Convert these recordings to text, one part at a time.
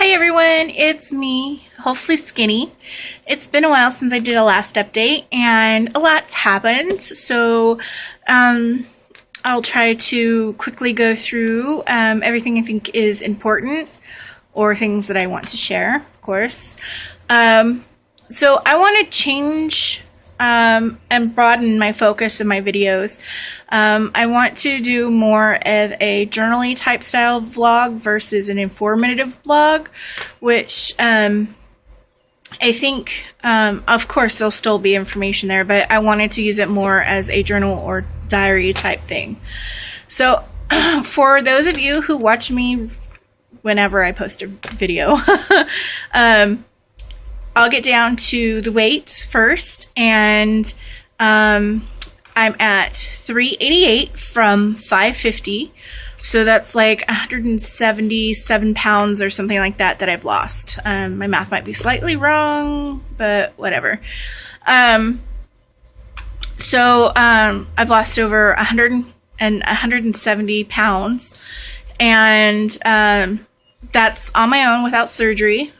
Hi everyone, it's me, hopefully Skinny. It's been a while since I did a last update and a lot's happened, so I'll try to quickly go through everything I think is important or things that I want to share, of course. So I want to change and broaden my focus in my videos. I want to do more of a journaly type style vlog versus an informative vlog, which I think, of course, there'll still be information there, but I wanted to use it more as a journal or diary type thing. So for those of you who watch me whenever I post a video, I'll get down to the weight first, and I'm at 388 from 550, so that's like 177 pounds or something like that I've lost. My math might be slightly wrong, but whatever. So I've lost over 170 pounds, and that's on my own without surgery.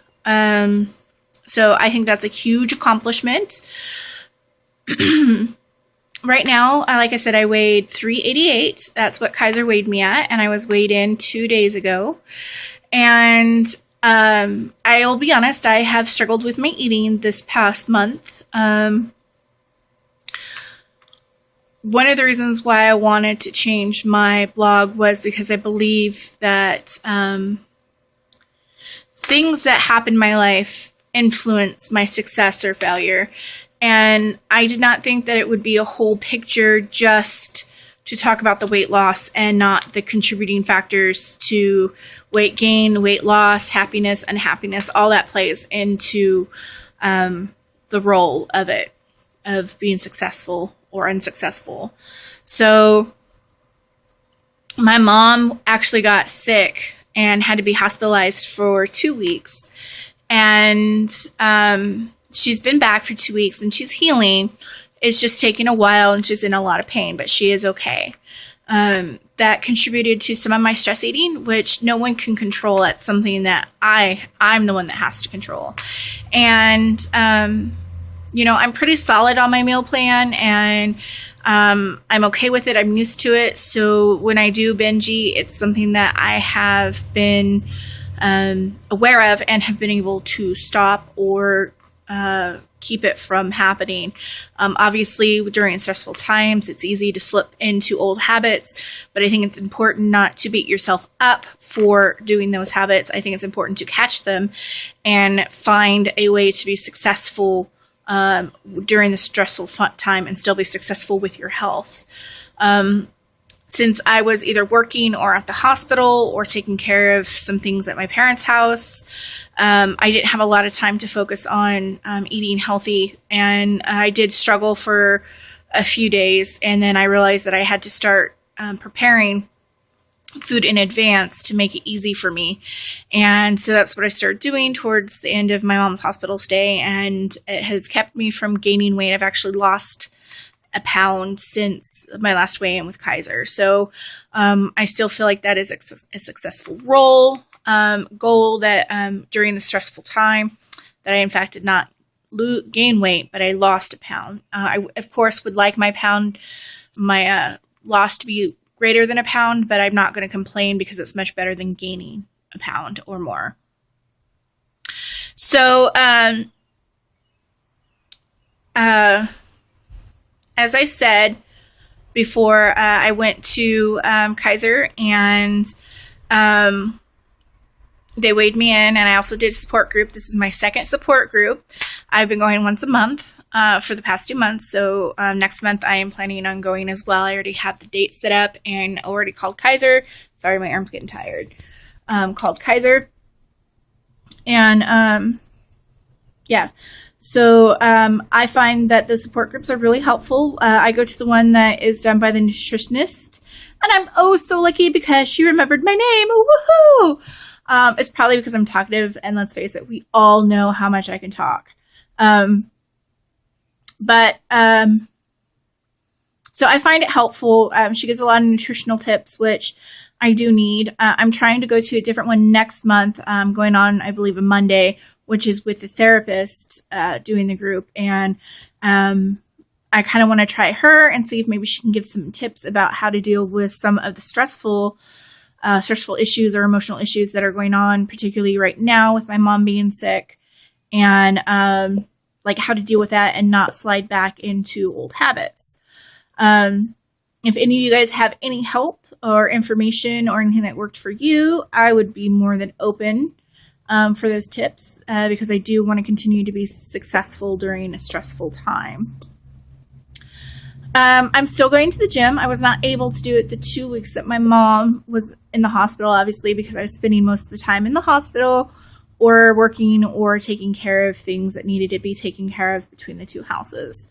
So I think that's a huge accomplishment. Right now, like I said, I weighed 388. That's what Kaiser weighed me at, and I was weighed in 2 days ago. And I'll be honest, I have struggled with my eating this past month. One of the reasons why I wanted to change my blog was because I believe that things that happen in my life influence my success or failure. And I did not think that it would be a whole picture just to talk about the weight loss and not the contributing factors to weight gain, weight loss, happiness, unhappiness. All that plays into the role of it, of being successful or unsuccessful. So my mom actually got sick and had to be hospitalized for 2 weeks. And she's been back for 2 weeks and she's healing. It's just taking a while and she's in a lot of pain, but she is okay. That contributed to some of my stress eating, which no one can control. That's something that I'm the one that has to control. And, I'm pretty solid on my meal plan, and I'm okay with it. I'm used to it. So when I do binge eat, it's something that I have been aware of and have been able to stop or keep it from happening. Obviously, during stressful times, it's easy to slip into old habits, but I think it's important not to beat yourself up for doing those habits. I think it's important to catch them and find a way to be successful during the stressful time and still be successful with your health. Since I was either working or at the hospital or taking care of some things at my parents' house, I didn't have a lot of time to focus on eating healthy, and I did struggle for a few days, and then I realized that I had to start preparing food in advance to make it easy for me. And so that's what I started doing towards the end of my mom's hospital stay, and it has kept me from gaining weight. I've actually lost a pound since my last weigh-in with Kaiser. So I still feel like that is a successful goal that during the stressful time that I in fact did not gain weight, but I lost a pound. I of course would like my loss to be greater than a pound, but I'm not going to complain because it's much better than gaining a pound or more. So as I said before, I went to Kaiser, and they weighed me in, and I also did a support group. This is my second support group. I've been going once a month for the past 2 months, so next month I am planning on going as well. I already have the date set up and already called Kaiser. Sorry, my arm's getting tired. Called Kaiser. And yeah. So I find that the support groups are really helpful. I go to the one that is done by the nutritionist, and I'm oh so lucky because she remembered my name. Woohoo! It's probably because I'm talkative, and let's face it, we all know how much I can talk. So I find it helpful. She gives a lot of nutritional tips, which I do need. I'm trying to go to a different one next month, going on, I believe, a Monday, which is with the therapist doing the group. And I kind of want to try her and see if maybe she can give some tips about how to deal with some of the stressful issues or emotional issues that are going on, particularly right now with my mom being sick, and like how to deal with that and not slide back into old habits. If any of you guys have any help or information or anything that worked for you, I would be more than open for those tips because I do want to continue to be successful during a stressful time. I'm still going to the gym. I was not able to do it the 2 weeks that my mom was in the hospital, obviously, because I was spending most of the time in the hospital or working or taking care of things that needed to be taken care of between the two houses.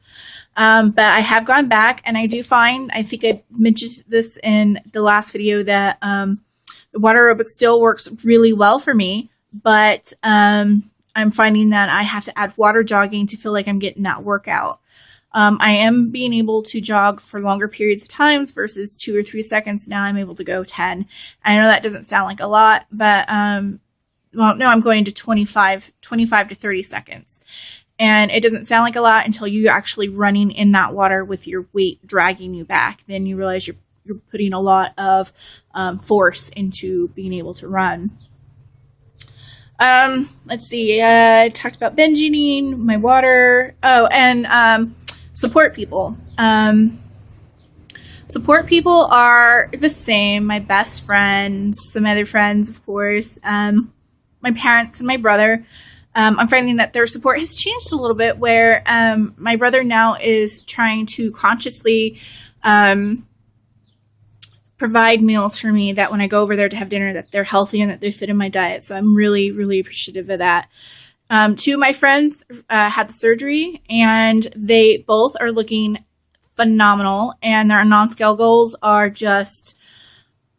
But I have gone back, and I do find, I think I mentioned this in the last video, that the water aerobics still works really well for me, but I'm finding that I have to add water jogging to feel like I'm getting that workout. I am being able to jog for longer periods of times versus 2 or 3 seconds. Now I'm able to go 10. I know that doesn't sound like a lot, but well, no, I'm going to 25 to 30 seconds. And it doesn't sound like a lot until you're actually running in that water with your weight dragging you back. Then you realize you're putting a lot of force into being able to run. Let's see. I talked about binge eating, my water. Oh, and support people. Support people are the same. My best friends, some other friends, of course. My parents and my brother. I'm finding that their support has changed a little bit, where my brother now is trying to consciously provide meals for me that when I go over there to have dinner, that they're healthy and that they fit in my diet. So I'm really, really appreciative of that. 2 of my friends had the surgery, and they both are looking phenomenal, and their non-scale goals are just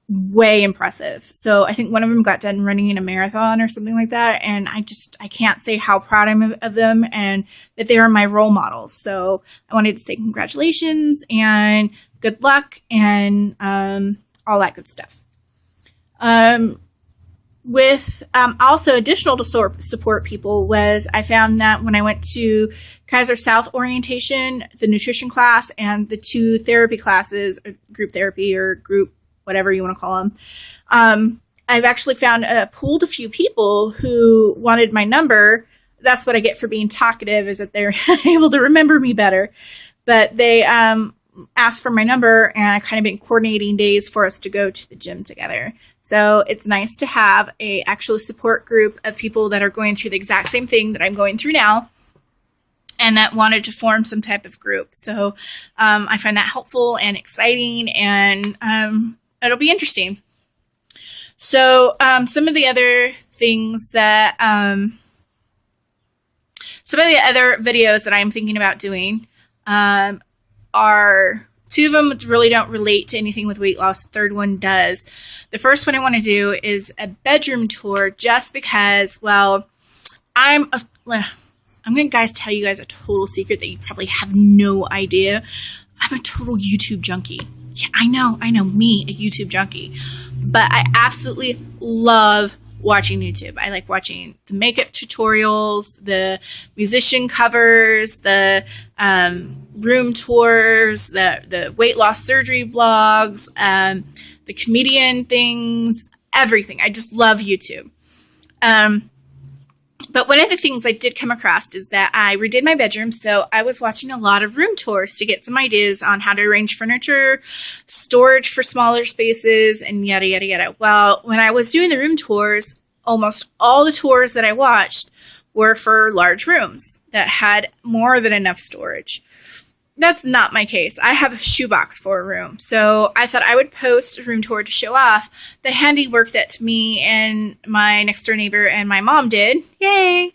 way impressive. So I think one of them got done running in a marathon or something like that. And I can't say how proud I'm of them and that they are my role models. So I wanted to say congratulations and good luck and all that good stuff. With also additional to support people was I found that when I went to Kaiser South orientation, the nutrition class and the 2 therapy classes, group therapy or group whatever you want to call them. I've actually pooled a few people who wanted my number. That's what I get for being talkative, is that they're able to remember me better. But they asked for my number, and I kind of been coordinating days for us to go to the gym together. So it's nice to have a actual support group of people that are going through the exact same thing that I'm going through now, and that wanted to form some type of group. So I find that helpful and exciting, and it'll be interesting. So some of the other things that, some of the other videos that I'm thinking about doing are 2 of them really don't relate to anything with weight loss. The 3rd one does. The first one I want to do is a bedroom tour, just because, well, I'm going to tell you guys a total secret that you probably have no idea. I'm a total YouTube junkie. Yeah, I know, me, a YouTube junkie. But I absolutely love watching YouTube. I like watching the makeup tutorials, the musician covers, the room tours, the weight loss surgery blogs, the comedian things, everything. I just love YouTube. But one of the things I did come across is that I redid my bedroom, so I was watching a lot of room tours to get some ideas on how to arrange furniture, storage for smaller spaces, and yada, yada, yada. Well, when I was doing the room tours, almost all the tours that I watched were for large rooms that had more than enough storage. That's not my case. I have a shoebox for a room. So I thought I would post a room tour to show off the handiwork that me and my next door neighbor and my mom did. Yay!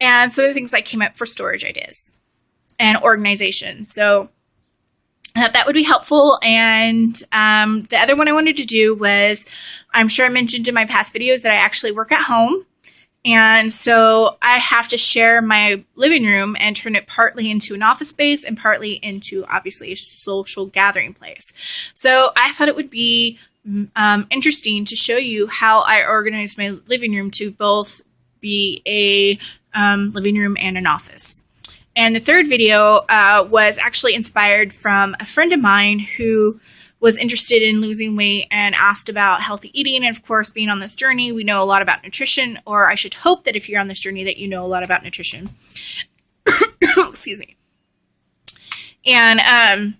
And some of the things that came up for storage ideas and organization. So I thought that would be helpful. And the other one I wanted to do was, I'm sure I mentioned in my past videos that I actually work at home. And so I have to share my living room and turn it partly into an office space and partly into, obviously, a social gathering place. So I thought it would be interesting to show you how I organize my living room to both be a living room and an office. And the third video was actually inspired from a friend of mine who was interested in losing weight and asked about healthy eating. And of course, being on this journey, we know a lot about nutrition, or I should hope that if you're on this journey that you know a lot about nutrition. Excuse me. And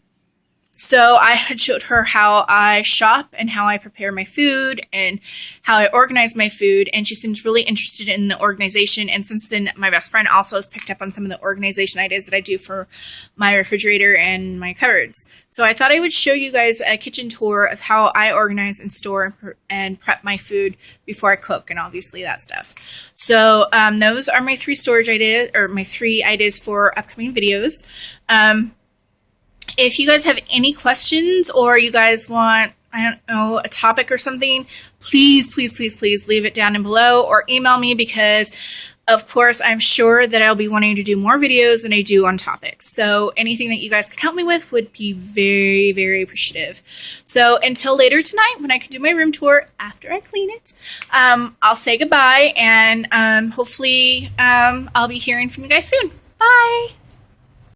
so I had showed her how I shop and how I prepare my food and how I organize my food. And she seems really interested in the organization. And since then, my best friend also has picked up on some of the organization ideas that I do for my refrigerator and my cupboards. So I thought I would show you guys a kitchen tour of how I organize and store and prep my food before I cook, and obviously that stuff. So those are my 3 storage ideas, or my 3 ideas for upcoming videos. If you guys have any questions, or you guys want, I don't know, a topic or something, please, please, please, please leave it down below or email me, because of course I'm sure that I'll be wanting to do more videos than I do on topics. So anything that you guys can help me with would be very, very appreciative. So until later tonight, when I can do my room tour after I clean it, I'll say goodbye, and hopefully I'll be hearing from you guys soon. Bye!